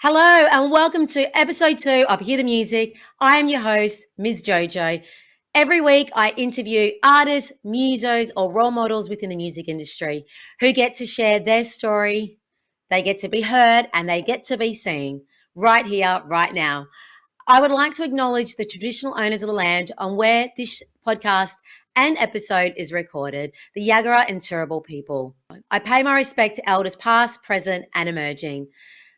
Hello and welcome to episode 2 of Hear the Music. I am your host, Mz Jojo. Every week I interview artists, musos, or role models within the music industry who get to share their story. They get to be heard and they get to be seen right here, right now. I would like to acknowledge the traditional owners of the land on where this podcast and episode is recorded, the Yagara and Turrbal people. I pay my respect to elders past, present, and emerging.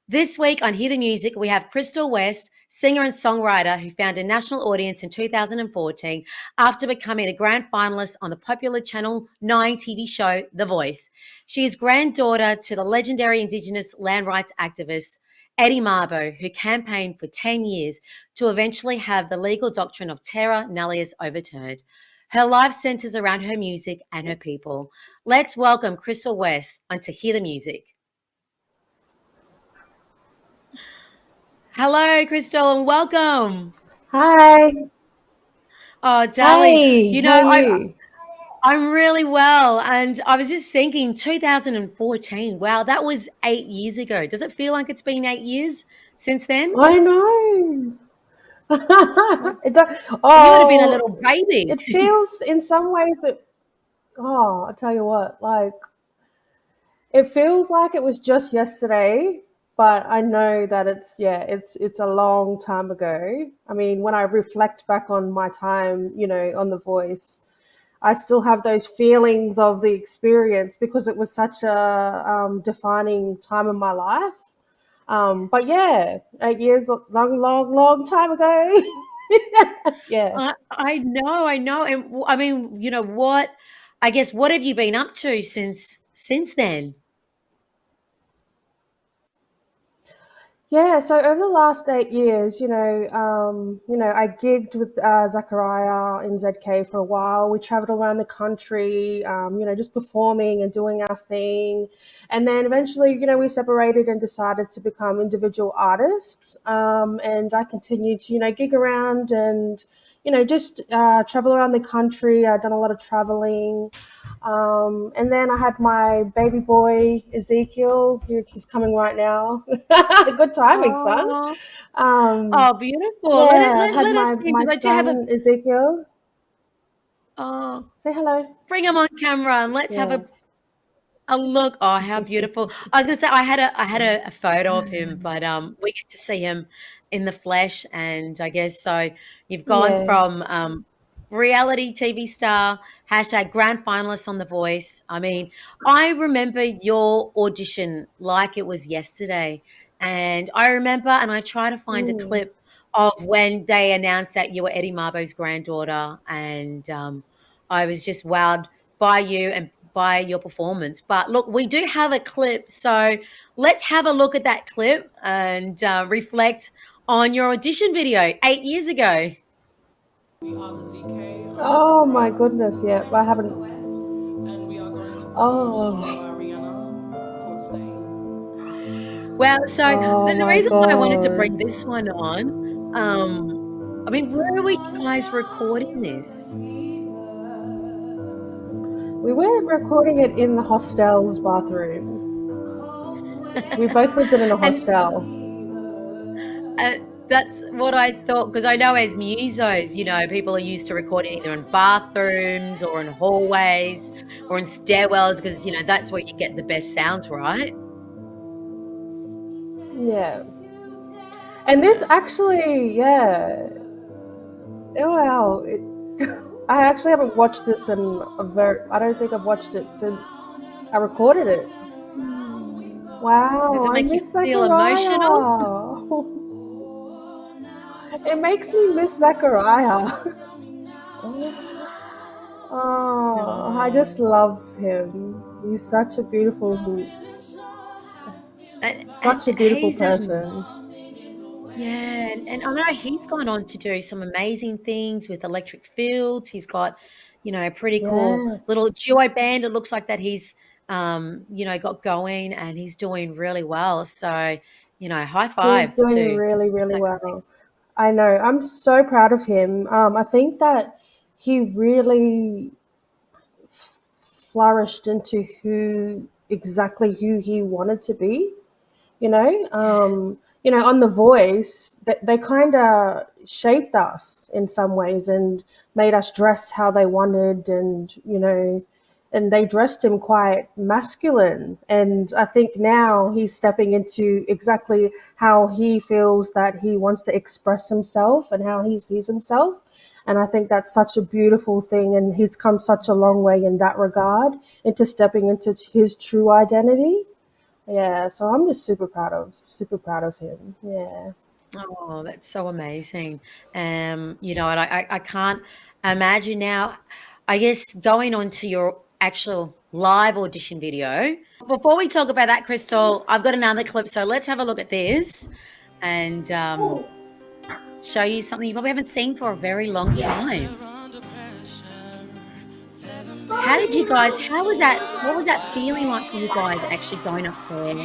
This week on Hear the Music, we have Kristal West, singer and songwriter who found a national audience in 2014 after becoming a grand finalist on the popular Channel 9 TV show The Voice. She is granddaughter to the legendary Indigenous land rights activist Eddie Mabo, who campaigned for 10 years to eventually have the legal doctrine of terra nullius overturned. Her life centers around her music and her people. Let's welcome Kristal West onto Hear the Music. Hello, Kristal, and welcome. Hi. Oh, darling, Hey, how are you? I'm really well. And I was just thinking 2014. Wow, that was 8 years ago. Does it feel like it's been 8 years since then? I know. Like, It do- you would have been a oh, little baby. it feels in some ways I tell you what, like it feels like it was just yesterday, but I know that it's a long time ago. I mean, when I reflect back on my time, on The Voice, I still have those feelings of the experience because it was such a defining time in my life. But yeah, 8 years, long, long, long time ago. Yeah. I know. And I mean, what? I guess what have you been up to since then? Yeah, so over the last 8 years, I gigged with Zachariah in ZK for a while. We traveled around the country, just performing and doing our thing. And then eventually, we separated and decided to become individual artists. And I continued to, gig around and, just travel around the country. I've done a lot of traveling. And then I had my baby boy Ezekiel. He's coming right now. Good timing, son. Oh, Um, oh, beautiful. Let it yeah, let, had let us see my because I do have a son Ezekiel. oh, Say hello. bring him on camera and let's have Yeah. a look. Oh, how beautiful. I was gonna say I had a photo of him, but we get to see him in the flesh, and I guess so you've gone Yeah. from reality TV star, hashtag grand finalist on The Voice. I mean, I remember your audition like it was yesterday. And I remember and I try to find a Mm. clip of when they announced that you were Eddie Marbo's granddaughter, and I was just wowed by you and by your performance. But look, we do have a clip, so let's have a look at that clip and reflect on your audition video 8 years ago. We are the ZK. I'm Oh my Zachariah. goodness. Yeah, My I name's haven't. Kristal West, and we are going to perform a song Oh. by Rihanna called Stay. Well, so Oh the my reason why I wanted to bring god. this one on, I mean, where were you guys recording this? We were recording it in the hostel's bathroom. We both lived in a And hostel. Uh, that's what I thought because I know as musos, people are used to recording either in bathrooms or in hallways or in stairwells because that's where you get the best sounds, right? Yeah. And this actually, yeah. Oh, wow. I actually haven't watched this in I don't think I've watched it since I recorded it. Does Wow, it I make you miss feel emotional? Zachariah. It makes me miss Zachariah. Oh, I Oh, just love him. He's and such a beautiful he's person. yeah, and I know he's gone on to do some amazing things with electric fields. He's got, a pretty cool Yeah, little duo band. It looks like that he's, got going, and he's doing really well. So, high he's five doing to really, really Zach. well. I know. I'm so proud of him. I think that he really flourished into who he wanted to be. You know, Yeah, on The Voice, they kind of shaped us in some ways and made us dress how they wanted, and they dressed him quite masculine. And I think now he's stepping into exactly how he feels that he wants to express himself and how he sees himself. And I think that's such a beautiful thing. And he's come such a long way in that regard, into stepping into his true identity. Yeah, so I'm just super proud of him. Yeah. Oh, that's so amazing. And I can't imagine now, I guess, going on to your actual live audition video. Before we talk about that, Kristal, I've got another clip, so let's have a look at this and show you something you probably haven't seen for a very long time. How did you guys, what was that feeling like for you guys actually going up there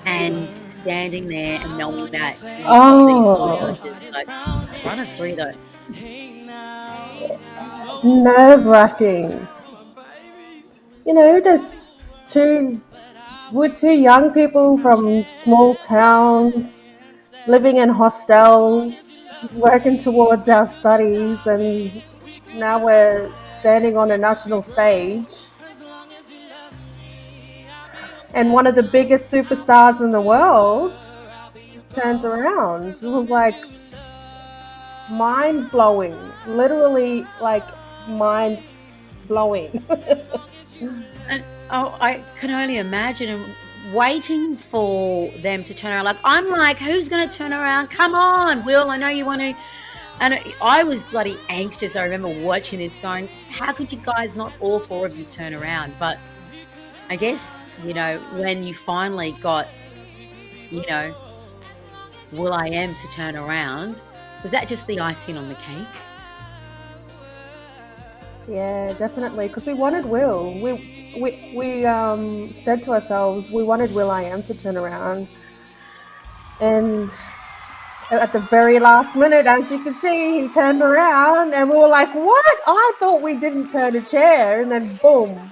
and standing there and knowing that you've got these four Oh, judges? Like, run us through those. nerve-wracking. Just we're two young people from small towns, living in hostels, working towards our studies, and now we're standing on a national stage. And one of the biggest superstars in the world turns around. It was like mind blowing, literally like mind blowing. And I can only imagine waiting for them to turn around. I'm like, who's going to turn around? Come on, Will, I know you want to. And I was bloody anxious. I remember watching this going, how could you guys not all four of you turn around? But I guess, when you finally got, Will I Am to turn around, was that just the icing on the cake? Yeah, definitely, because we wanted Will. We said to ourselves we wanted Will I Am to turn around, and at the very last minute, as you can see, he turned around, and we were like, "What? I thought we didn't turn a chair," and then boom.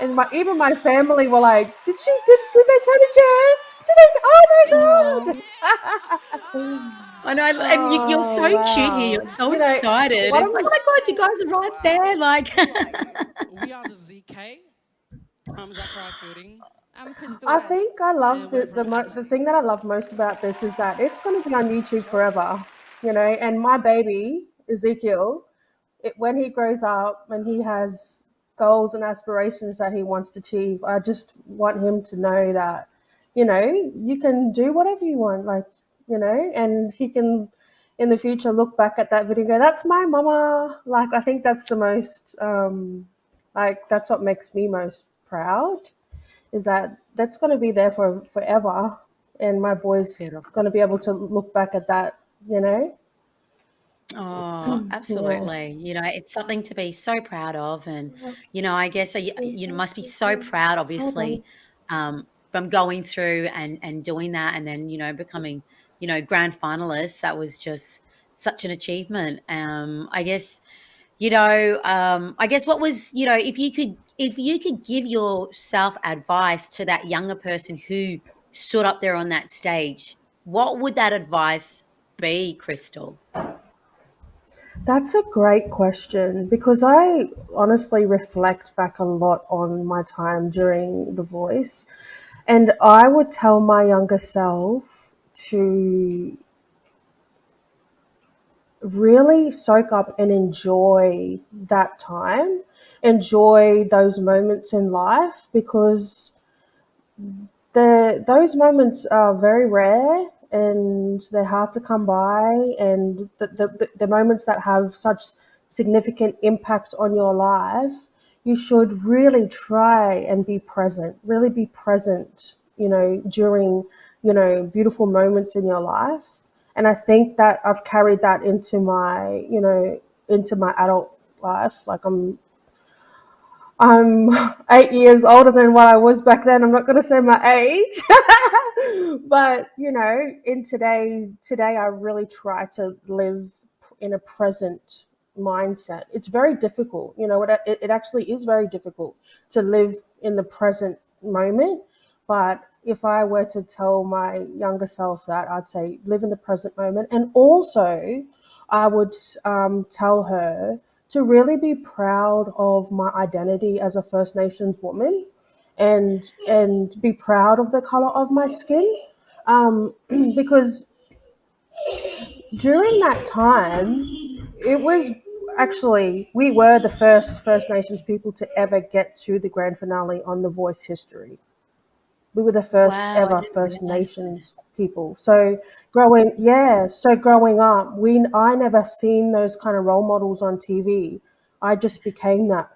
And even my family were like, Did they turn a chair? Did they? Oh my Oh, god!" I know, and you're so Oh cute here. You're wow! so excited. One It's of like, my oh my God, you guys are right there. We are the ZK. I'm Zachariah Fielding. I'm Kristal I West. think I love And we're from the Adelaide. thing that I love most about this is that it's going to be on YouTube forever, And my baby Ezekiel, when he grows up and he has goals and aspirations that he wants to achieve, I just want him to know that, you can do whatever you want, and he can in the future look back at that video and go, "That's my mama." Like, I think that's the most, that's what makes me most proud, is that that's going to be there for forever, and my boy's Beautiful. going to be able to look back at that, Oh, yeah. absolutely. It's something to be so proud of. And, I guess you must be so proud, Hold on. obviously, from going through and doing that and then, becoming, grand finalists. That was just such an achievement. I guess what was, if you could give yourself advice to that younger person who stood up there on that stage, what would that advice be, Kristal? That's a great question, because I honestly reflect back a lot on my time during The Voice, and I would tell my younger self to really soak up and enjoy that time, enjoy those moments in life, because those moments are very rare and they're hard to come by, and the moments that have such significant impact on your life, you should really try and be present, really be present, during, beautiful moments in your life. And I think that I've carried that into my adult life. Like, I'm 8 years older than what I was back then. I'm not going to say my age, but in today, I really try to live in a present mindset. It's very difficult, it actually is very difficult to live in the present moment, but if I were to tell my younger self that, I'd say live in the present moment. And also, I would tell her to really be proud of my identity as a First Nations woman, and be proud of the color of my skin, because during that time, it was actually, we were the first First Nations people to ever get to the grand finale on The Voice history. We were the first Wow, I ever didn't First realize that. Nations people. So growing up, I never seen those kind of role models on TV. I just became that.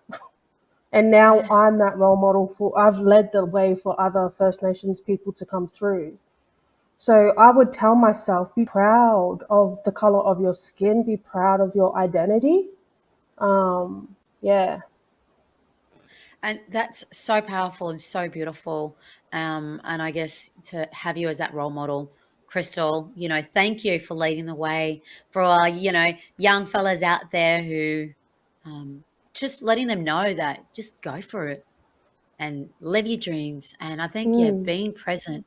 And now Yeah. I'm that role model for, I've led the way for other First Nations people to come through. So I would tell myself, be proud of the color of your skin, be proud of your identity. Yeah. And that's so powerful and so beautiful. And I guess to have you as that role model, Kristal, thank you for leading the way for our, young fellas out there who just letting them know that just go for it and live your dreams. And I think, yeah, Mm, being present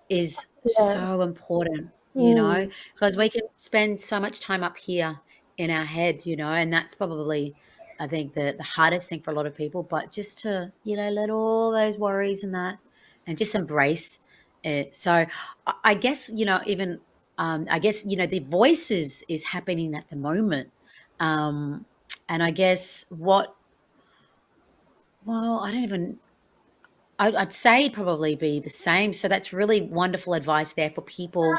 is yeah. so important, Mm, because we can spend so much time up here in our head, and that's probably, I think, the hardest thing for a lot of people. But just to, let all those worries and that, and just embrace it. So I guess, even I guess, the voices is happening at the moment. Um, and I guess well, I don't even I'd say it'd probably be the same. So that's really wonderful advice there for people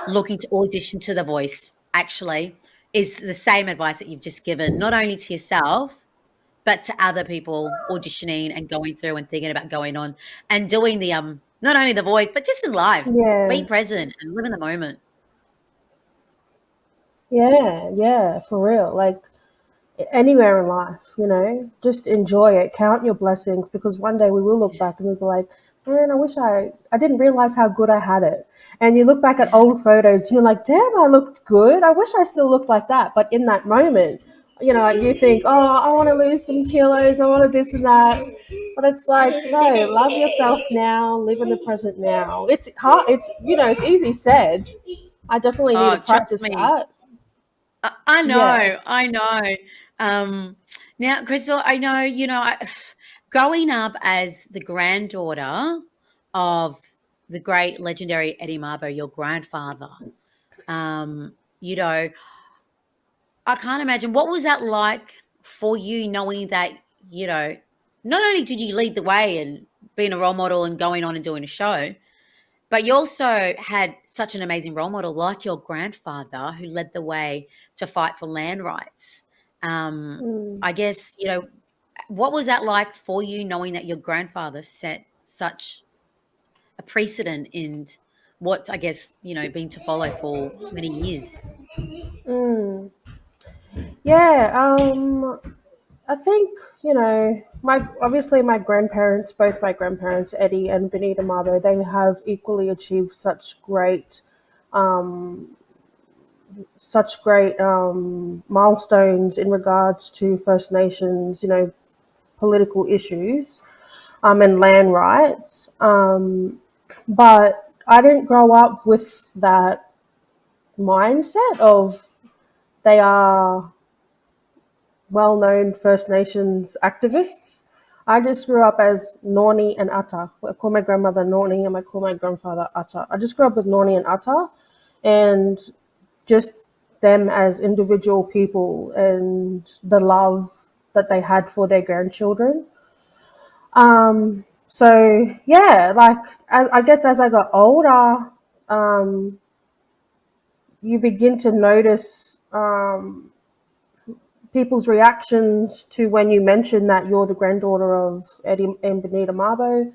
looking to audition to The Voice, actually, is the same advice that you've just given, not only to yourself, but to other people auditioning and going through and thinking about going on and doing the not only The Voice, but just in life. Be yeah. present and live in the moment. Yeah. Yeah. For real. Like, anywhere in life, just enjoy it. Count your blessings, because one day we will look Yeah. back and we'll be like, man, I didn't realize how good I had it. And you look back at Yeah. old photos, and you're like, damn, I looked good. I wish I still looked like that. But in that moment, you think, oh, I want to lose some kilos. I want to this and that. But it's like, no, love yourself now. Live in the present now. It's hard. It's easy said. I definitely need to Oh, trust practice me. that. I Yeah. know, I know. Um, Now, Crystal, I know, growing up as the granddaughter of the great legendary Eddie Mabo, your grandfather, you know, I can't imagine what was that like for you knowing that, you know, not only did you lead the way and being a role model and going on and doing a show, but you also had such an amazing role model like your grandfather who led the way to fight for land rights. Mm. I guess, what was that like for you knowing that your grandfather set such a precedent in what's, I guess, been to follow for many years? Mm. Yeah, I think, my grandparents, both my grandparents, Eddie and Benita Mabo, they have equally achieved such great milestones in regards to First Nations, political issues, and land rights. But I didn't grow up with that mindset of they are well-known First Nations activists. I just grew up as Nornie and Atta. I call my grandmother Nornie and I call my grandfather Atta. I just grew up with Nornie and Atta, and just them as individual people and the love that they had for their grandchildren. So yeah, like, I guess as I got older, um, you begin to notice people's reactions to when you mention that you're the granddaughter of Eddie and Benita Mabo.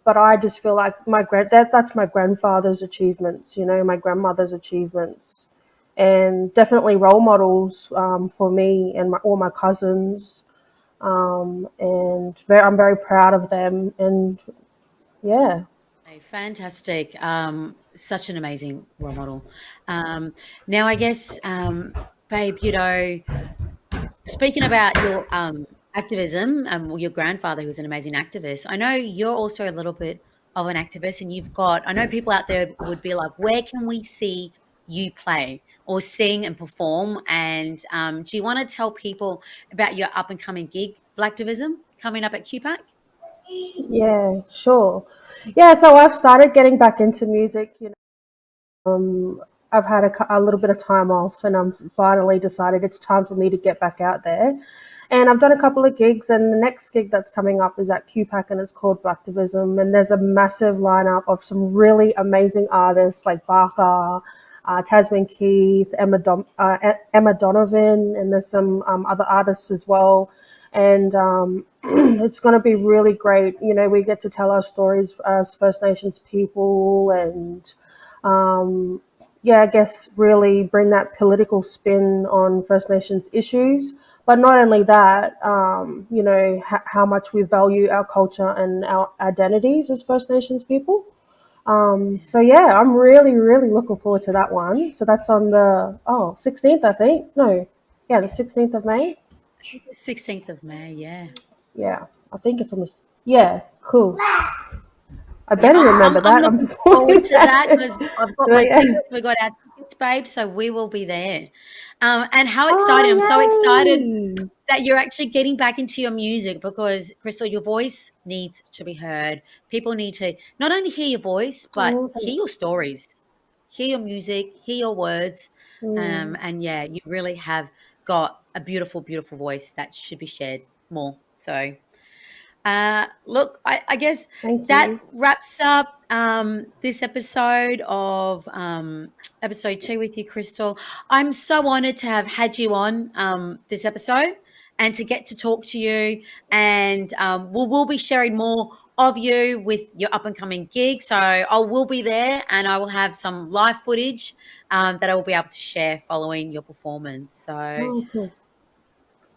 But I just feel like that's my grandfather's achievements, my grandmother's achievements, and definitely role models, for me and all my cousins. And I'm very proud of them. And yeah. Hey, fantastic. Such an amazing role model. Now, I guess, babe, speaking about your activism, your grandfather who was an amazing activist, I know you're also a little bit of an activist, and you've got, I know people out there would be like, where can we see you play or sing and perform? And do you want to tell people about your up and coming gig, Blacktivism, coming up at QPAC? Yeah, sure. Yeah, so I've started getting back into music. I've had a little bit of time off, and I'm finally decided it's time for me to get back out there. And I've done a couple of gigs, and the next gig that's coming up is at QPAC, and it's called Blacktivism. And there's a massive lineup of some really amazing artists like Barker, Tasman Keith, Emma Donovan, and there's some other artists as well. And it's going to be really great. We get to tell our stories as First Nations people, and I guess really bring that political spin on First Nations issues. But not only that, how much we value our culture and our identities as First Nations people. I'm really, really looking forward to that one. So that's on the 16th, I think. No, yeah, the 16th of May. 16th of May, yeah. Yeah, I think it's on the. Yeah, cool. I better remember that. I'm looking forward to that because I've got my tickets. We got our tickets, babe, so we will be there. And how exciting! I'm so excited that you're actually getting back into your music because, Kristal, your voice needs to be heard. People need to not only hear your voice, but hear your stories, hear your music, hear your words. And yeah, you really have got a beautiful, beautiful voice that should be shared more. So look, I guess that wraps up this episode of episode 2 with you, Kristal. I'm so honored to have had you on this episode and to get to talk to you. And we'll be sharing more of you with your up and coming gig. So I will be there and I will have some live footage that I will be able to share following your performance. So cool.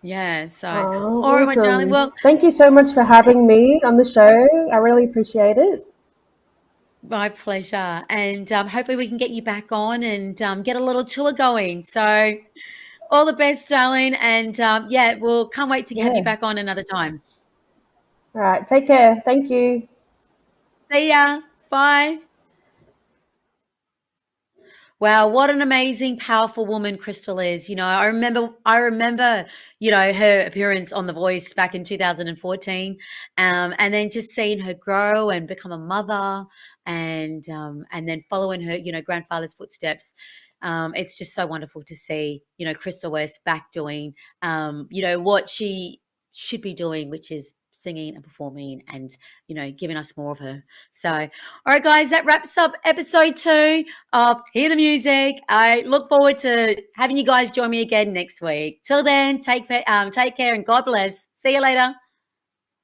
Yeah, so all right, my darling. Well, thank you so much for having me on the show. I really appreciate it. My pleasure. And hopefully we can get you back on and get a little tour going. So all the best, darling. And we'll can't wait to have you back on another time. All right, take care. Thank you. See ya. Bye. Wow, what an amazing, powerful woman Kristal is. I remember, her appearance on The Voice back in 2014, and then just seeing her grow and become a mother, and then following her, grandfather's footsteps. It's just so wonderful to see, Kristal West back doing, what she should be doing, which is singing and performing and, giving us more of her. So, all right, guys, that wraps up episode 2 of Hear the Music. I look forward to having you guys join me again next week. Till then, take care and God bless. See you later.